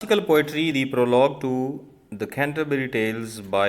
Classical poetry, the prologue to the Canterbury Tales by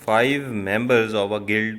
5 members of a guild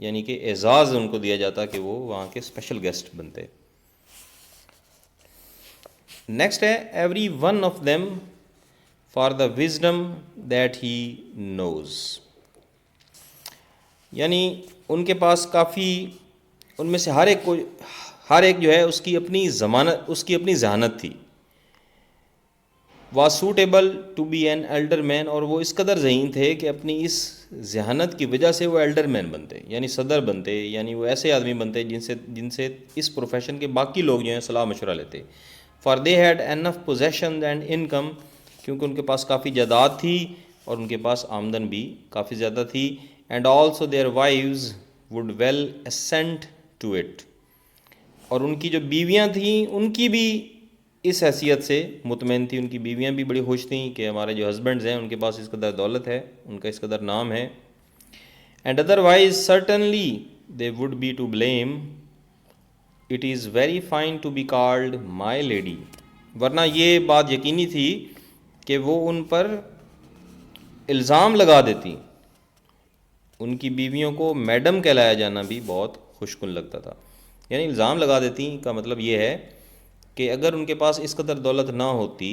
یعنی کہ اعزاز ان کو دیا جاتا کہ وہ وہاں کے اسپیشل گیسٹ بنتے. نیکسٹ ہے every one of them for the wisdom that he knows. یعنی ان کے پاس کافی، ان میں سے ہر ایک جو ہے اس کی اپنی ذہانت تھی. Was suitable to be an elder man, اور وہ اس قدر ذہین تھے کہ اپنی اس ذہانت کی وجہ سے وہ ایلڈر مین بنتے، یعنی صدر بنتے، یعنی وہ ایسے آدمی بنتے جن سے اس پروفیشن کے باقی لوگ جو ہیں صلاح مشورہ لیتے. For they had enough position and income, کیونکہ ان کے پاس کافی جائیداد تھی اور ان کے پاس آمدن بھی کافی زیادہ تھی. And also their wives would well assent to it, اور ان کی جو بیویاں تھیں ان کی بھی اس حیثیت سے مطمئن تھی، ان کی بیویاں بھی بڑی خوش تھیں کہ ہمارے جو ہسبینڈز ہیں ان کے پاس اس قدر دولت ہے، ان کا اس قدر نام ہے. And otherwise certainly they would be to blame, it is very fine to be called my lady. ورنہ یہ بات یقینی تھی کہ وہ ان پر الزام لگا دیتی. ان کی بیویوں کو میڈم کہلایا جانا بھی بہت خوشکن لگتا تھا. یعنی الزام لگا دیتی کا مطلب یہ ہے کہ اگر ان کے پاس اس قدر دولت نہ ہوتی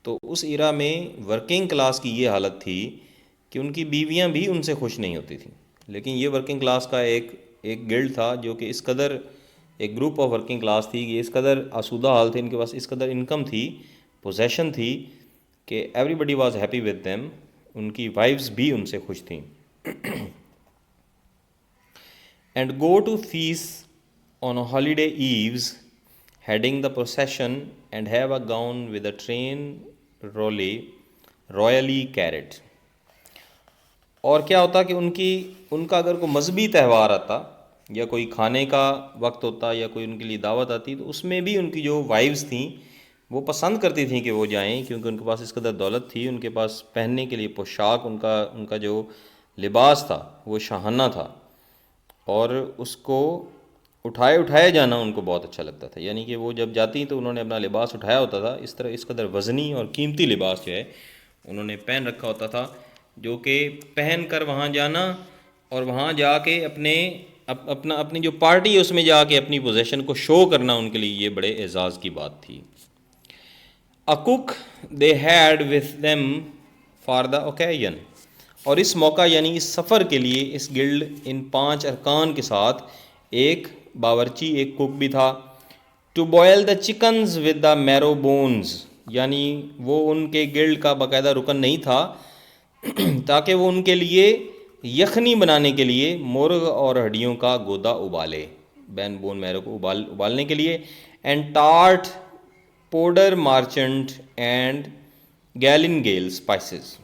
تو اس ایرا میں ورکنگ کلاس کی یہ حالت تھی کہ ان کی بیویاں بھی ان سے خوش نہیں ہوتی تھیں. لیکن یہ ورکنگ کلاس کا ایک گلڈ تھا جو کہ اس قدر، ایک گروپ آف ورکنگ کلاس تھی، یہ اس قدر آسودہ حال تھے، ان کے پاس اس قدر انکم تھی، پوزیشن تھی کہ everybody was happy with them. ان کی وائفز بھی ان سے خوش تھیں. And go to feast on holiday eves, heading the procession, and have a gown with a train royally carried. اور کیا ہوتا کہ ان کا اگر کوئی مذہبی تہوار آتا یا کوئی کھانے کا وقت ہوتا یا کوئی ان کے لیے دعوت آتی تو اس میں بھی ان کی جو وائفز تھیں وہ پسند کرتی تھیں کہ وہ جائیں، کیونکہ ان کے پاس اس قدر دولت تھی، ان کے پاس پہننے کے لیے پوشاک، ان کا جو لباس تھا وہ شاہانہ تھا، اور اس کو اٹھائے جانا ان کو بہت اچھا لگتا تھا. یعنی کہ وہ جب جاتی تو انہوں نے اپنا لباس اٹھایا ہوتا تھا، اس قدر وزنی اور قیمتی لباس جو ہے انہوں نے پہن رکھا ہوتا تھا، جو کہ پہن کر وہاں جانا اور وہاں جا کے اپنی جو پارٹی ہے اس میں جا کے اپنی پوزیشن کو شو کرنا ان کے لیے یہ بڑے اعزاز کی بات تھی. A cook they had with them for the occasion. اور اس موقع یعنی اس سفر کے لیے اس گلڈ ان 5 ارکان کے ساتھ ایک باورچی، ایک کوک بھی تھا. To boil the chickens with the marrow bones, یعنی وہ ان کے گلڈ کا باقاعدہ رکن نہیں تھا تاکہ وہ ان کے لیے یخنی بنانے کے لیے مرغ اور ہڈیوں کا گودا ابالے، بین بون میرو کو ابالنے کے لیے. And tart powder merchant and galingale spices,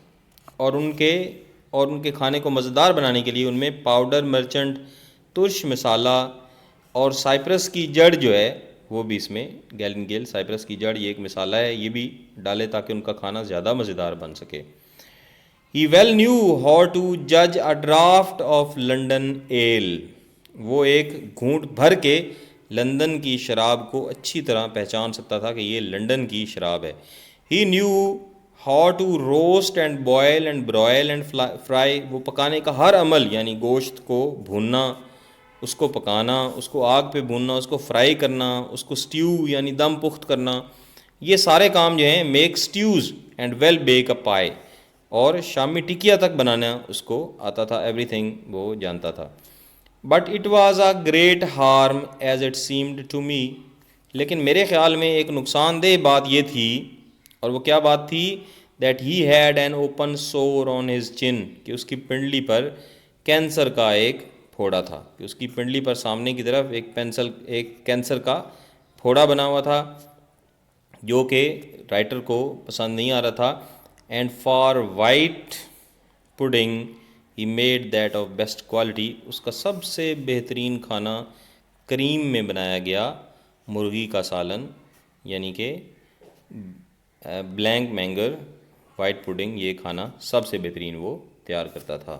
اور ان کے کھانے کو مزیدار بنانے کے لیے ان میں پاؤڈر مرچنٹ، ترش مسالہ اور سائپرس کی جڑ جو ہے وہ بھی اس میں، گیلن گیل سائپرس کی جڑ یہ ایک مسالہ ہے، یہ بھی ڈالے تاکہ ان کا کھانا زیادہ مزیدار بن سکے. ہی ویل نیو ہاؤ ٹو جج a draft of London L, وہ ایک گھونٹ بھر کے لندن کی شراب کو اچھی طرح پہچان سکتا تھا کہ یہ لنڈن کی شراب ہے. He knew how to roast and boil and broil and fry, وہ پکانے کا ہر عمل، یعنی گوشت کو بھوننا، اس کو پکانا، اس کو آگ پہ بھوننا، اس کو فرائی کرنا، اس کو سٹیو یعنی دم پخت کرنا، یہ سارے کام جو ہیں. میک سٹیوز اینڈ ویل بیک اے پائی، اور شامی ٹکیا تک بنانا اس کو آتا تھا، ایوری تھنگ وہ جانتا تھا. But it was a great harm as it seemed to me, لیکن میرے خیال میں ایک نقصان دہ بات یہ تھی، اور وہ کیا بات تھی؟ That he had an open سور آن ہز چن، کہ اس کی پنڈلی پر کینسر کا ایک پھوڑا تھا، کہ اس کی پنڈلی پر سامنے کی طرف ایک کینسر کا پھوڑا بنا ہوا تھا جو کہ رائٹر کو پسند نہیں آ رہا تھا. And for white pudding he made that of best quality, اس کا سب سے بہترین کھانا کریم میں بنایا گیا مرغی کا سالن، یعنی کہ بلینک مینگر وائٹ پوڈنگ، یہ کھانا سب سے بہترین وہ تیار کرتا تھا.